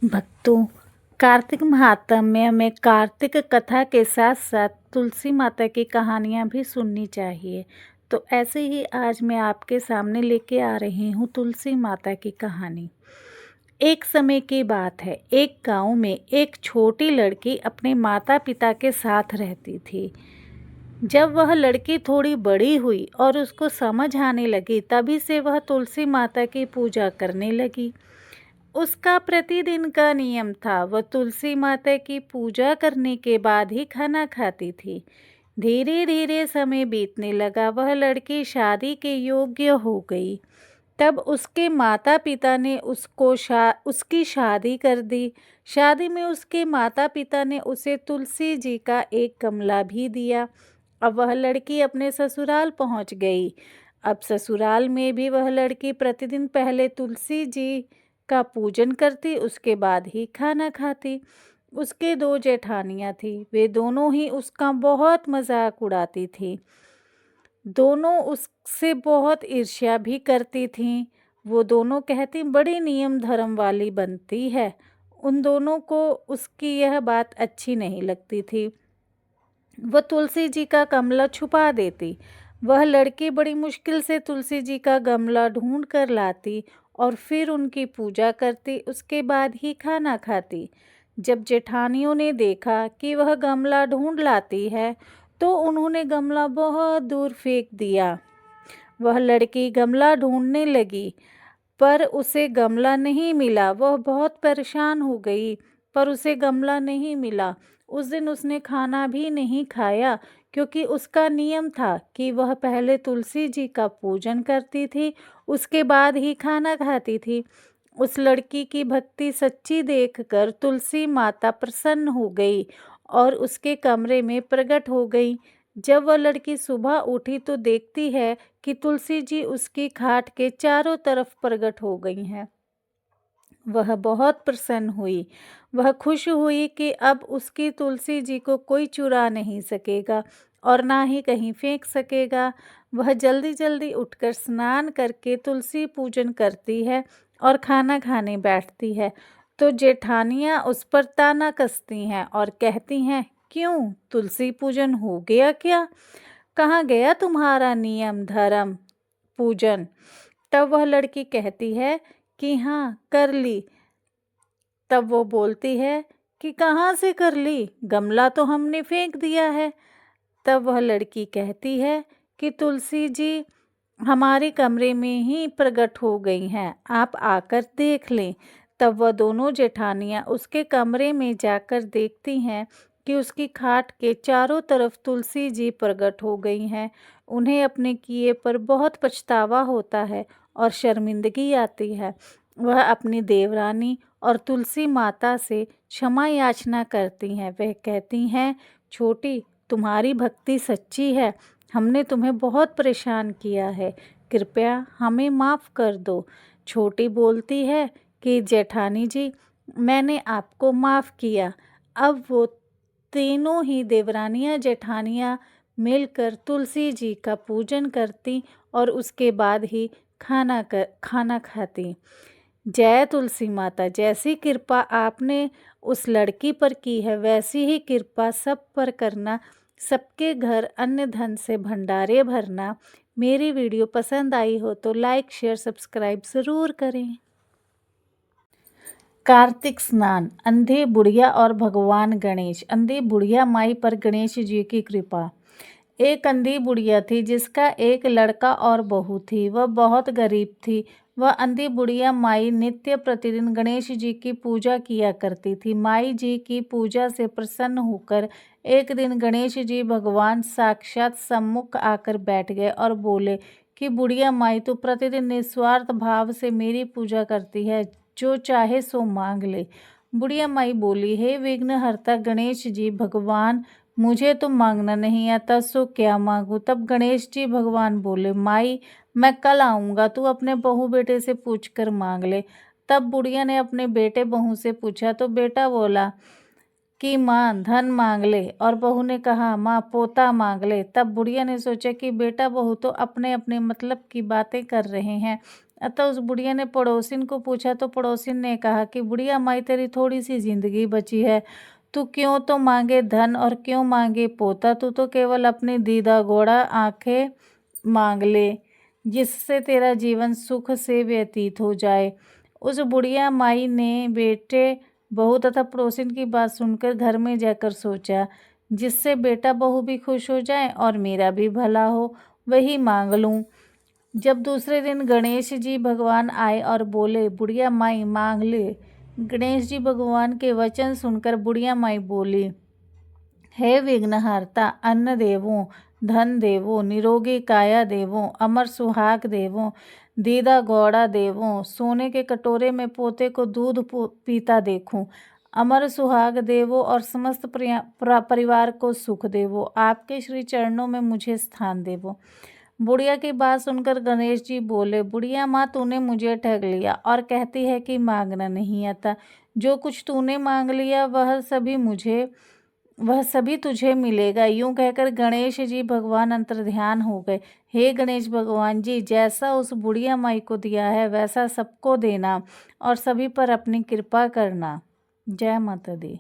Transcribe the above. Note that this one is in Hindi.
भक्तों, कार्तिक महात्म्य में कार्तिक कथा के साथ साथ तुलसी माता की कहानियाँ भी सुननी चाहिए। तो ऐसे ही आज मैं आपके सामने लेके आ रही हूँ तुलसी माता की कहानी। एक समय की बात है, एक गांव में एक छोटी लड़की अपने माता पिता के साथ रहती थी। जब वह लड़की थोड़ी बड़ी हुई और उसको समझ आने लगी, तभी से वह तुलसी माता की पूजा करने लगी। उसका प्रतिदिन का नियम था, वह तुलसी माता की पूजा करने के बाद ही खाना खाती थी। धीरे धीरे समय बीतने लगा, वह लड़की शादी के योग्य हो गई। तब उसके माता पिता ने उसकी शादी कर दी। शादी में उसके माता पिता ने उसे तुलसी जी का एक गमला भी दिया। अब वह लड़की अपने ससुराल पहुंच गई। अब ससुराल में भी वह लड़की प्रतिदिन पहले तुलसी जी का पूजन करती, उसके बाद ही खाना खाती। उसके दो जेठानियां थी, वे दोनों ही उसका बहुत मजाक उड़ाती थी। दोनों उससे बहुत ईर्ष्या भी करती थीं। वो दोनों कहती बड़ी नियम धर्म वाली बनती है। उन दोनों को उसकी यह बात अच्छी नहीं लगती थी। वह तुलसी जी का गमला छुपा देती। वह लड़की बड़ी मुश्किल से तुलसी जी का गमला ढूंढ कर लाती और फिर उनकी पूजा करती, उसके बाद ही खाना खाती। जब जेठानियों ने देखा कि वह गमला ढूंढ लाती है, तो उन्होंने गमला बहुत दूर फेंक दिया। वह लड़की गमला ढूंढने लगी, पर उसे गमला नहीं मिला। वह बहुत परेशान हो गई, पर उसे गमला नहीं मिला। उस दिन उसने खाना भी नहीं खाया, क्योंकि उसका नियम था कि वह पहले तुलसी जी का पूजन करती थी, उसके बाद ही खाना खाती थी। उस लड़की की भक्ति सच्ची देखकर तुलसी माता प्रसन्न हो गई और उसके कमरे में प्रकट हो गई। जब वह लड़की सुबह उठी तो देखती है कि तुलसी जी उसकी खाट के चारों तरफ प्रकट हो गई हैं। वह बहुत प्रसन्न हुई। वह खुश हुई कि अब उसकी तुलसी जी को कोई चुरा नहीं सकेगा और ना ही कहीं फेंक सकेगा। वह जल्दी जल्दी उठकर स्नान करके तुलसी पूजन करती है और खाना खाने बैठती है। तो जेठानियाँ उस पर ताना कसती हैं और कहती हैं, क्यों तुलसी पूजन हो गया क्या? कहाँ गया तुम्हारा नियम धर्म पूजन? तब वह लड़की कहती है कि हाँ कर ली। तब वो बोलती है कि कहाँ से कर ली, गमला तो हमने फेंक दिया है। तब वह लड़की कहती है कि तुलसी जी हमारे कमरे में ही प्रकट हो गई हैं, आप आकर देख लें। तब वह दोनों जेठानियाँ उसके कमरे में जाकर देखती हैं कि उसकी खाट के चारों तरफ तुलसी जी प्रकट हो गई हैं। उन्हें अपने किए पर बहुत पछतावा होता है और शर्मिंदगी आती है। वह अपनी देवरानी और तुलसी माता से क्षमा याचना करती हैं। वह कहती हैं, छोटी तुम्हारी भक्ति सच्ची है, हमने तुम्हें बहुत परेशान किया है, कृपया हमें माफ़ कर दो। छोटी बोलती है कि जेठानी जी मैंने आपको माफ़ किया। अब वो तीनों ही देवरानियाँ जेठानियाँ मिलकर तुलसी जी का पूजन करती और उसके बाद ही खाना खाती। जय तुलसी माता, जैसी कृपा आपने उस लड़की पर की है, वैसी ही कृपा सब पर करना, सबके घर अन्न धन से भंडारे भरना। मेरी वीडियो पसंद आई हो तो लाइक शेयर सब्सक्राइब ज़रूर करें। कार्तिक स्नान, अंधी बुढ़िया और भगवान गणेश। अंधी बुढ़िया माई पर गणेश जी की कृपा। एक अंधी बुढ़िया थी जिसका एक लड़का और बहू थी। वह बहुत गरीब थी। वह अंधी बुढ़िया माई नित्य प्रतिदिन गणेश जी की पूजा किया करती थी। माई जी की पूजा से प्रसन्न होकर एक दिन गणेश जी भगवान साक्षात सम्मुख आकर बैठ गए और बोले कि बुढ़िया माई तो प्रतिदिन निस्वार्थ भाव से मेरी पूजा करती है, जो चाहे सो मांग ले। बुढ़िया माई बोली, हे विघ्नहर्ता गणेश जी भगवान, मुझे तो मांगना नहीं आता, सो क्या मांगू? तब गणेश जी भगवान बोले, माई मैं कल आऊँगा, तू अपने बहू बेटे से पूछ कर मांग ले। तब बुढ़िया ने अपने बेटे बहू से पूछा तो बेटा बोला कि माँ धन मांग ले, और बहू ने कहा माँ पोता मांग ले। तब बुढ़िया ने सोचा कि बेटा बहू तो अपने अपने मतलब की बातें कर रहे हैं, अतः उस बुढ़िया ने पड़ोसिन को पूछा तो पड़ोसिन ने कहा कि बुढ़िया माई तेरी थोड़ी सी जिंदगी बची है, तू क्यों तो मांगे धन और क्यों मांगे पोता, तू तो केवल अपनी दीदा गोड़ा आंखें मांग ले, जिससे तेरा जीवन सुख से व्यतीत हो जाए। उस बुढ़िया माई ने बेटे बहू तथा पड़ोसिन की बात सुनकर घर में जाकर सोचा, जिससे बेटा बहू भी खुश हो जाए और मेरा भी भला हो, वही मांग लूं। जब दूसरे दिन गणेश जी भगवान आए और बोले, बुढ़िया माई मांग ले। गणेश जी भगवान के वचन सुनकर बुढ़िया माई बोली, हे विघ्नहर्ता, अन्न देवो, धन देवो, निरोगी काया देवो, अमर सुहाग देवो, दीदा गौड़ा देवो, सोने के कटोरे में पोते को दूध पीता देखूं, अमर सुहाग देवो और समस्त परिवार को सुख देवो, आपके श्री चरणों में मुझे स्थान देवो। बुढ़िया की बात सुनकर गणेश जी बोले, बुढ़िया माँ, तूने मुझे ठग लिया और कहती है कि मांगना नहीं आता। जो कुछ तूने मांग लिया वह सभी तुझे मिलेगा। यूं कहकर गणेश जी भगवान अंतर्ध्यान हो गए। हे गणेश भगवान जी, जैसा उस बुढ़िया माई को दिया है वैसा सबको देना और सभी पर अपनी कृपा करना। जय माता दी।